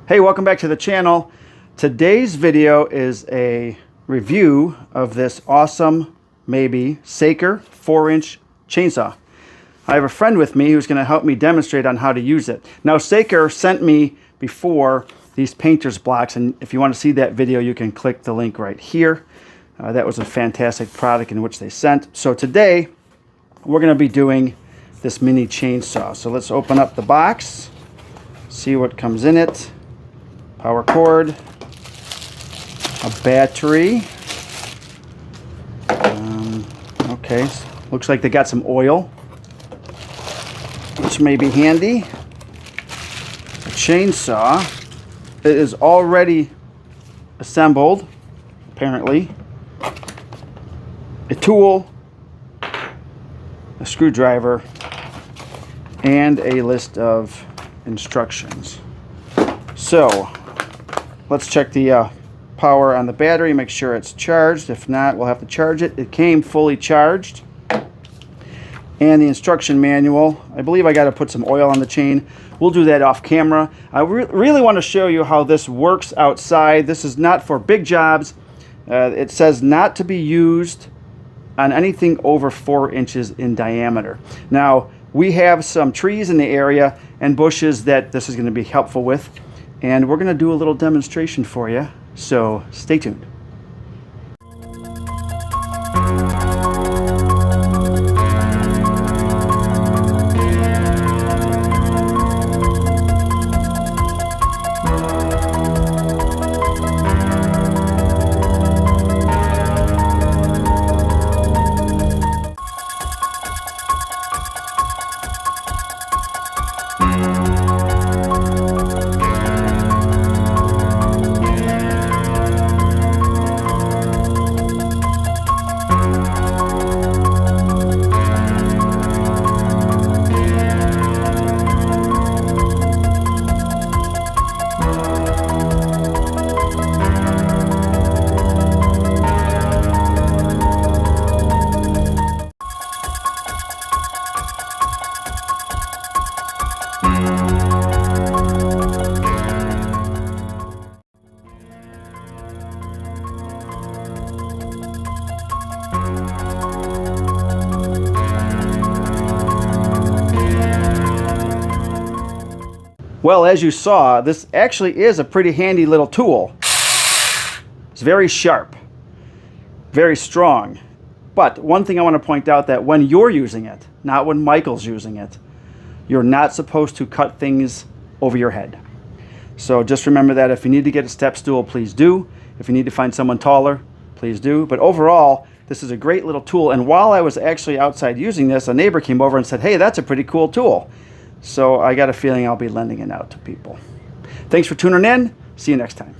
Hey, welcome back to the channel. Today's video is a review of this awesome, maybe, Saker 4-inch chainsaw. I have a friend with me who's going to help me demonstrate on how to use it. Now, Saker sent me before these painter's blocks, and if you want to see that video, you can click the link right here. That was a fantastic product in which they sent. So today, we're going to be doing this mini chainsaw. So let's open up the box, see what comes in it. Power cord, a battery. Okay, looks like they got some oil, which may be handy. A chainsaw. It is already assembled, apparently. A tool, a screwdriver, and a list of instructions. So, let's check the power on the battery, make sure it's charged. If not, we'll have to charge it. It came fully charged. And the instruction manual. I believe I got to put some oil on the chain. We'll do that off camera. I really want to show you how this works outside. This is not for big jobs. It says not to be used on anything over 4 inches in diameter. Now, we have some trees in the area and bushes that this is going to be helpful with. And we're going to do a little demonstration for you, so stay tuned. Well, as you saw, this actually is a pretty handy little tool. It's very sharp, very strong. But one thing I want to point out, that when you're using it, not when Michael's using it, you're not supposed to cut things over your head. So just remember that. If you need to get a step stool, please do. If you need to find someone taller, please do. But overall, this is a great little tool. And while I was actually outside using this, a neighbor came over and said, hey, that's a pretty cool tool. So I got a feeling I'll be lending it out to people. Thanks for tuning in. See you next time.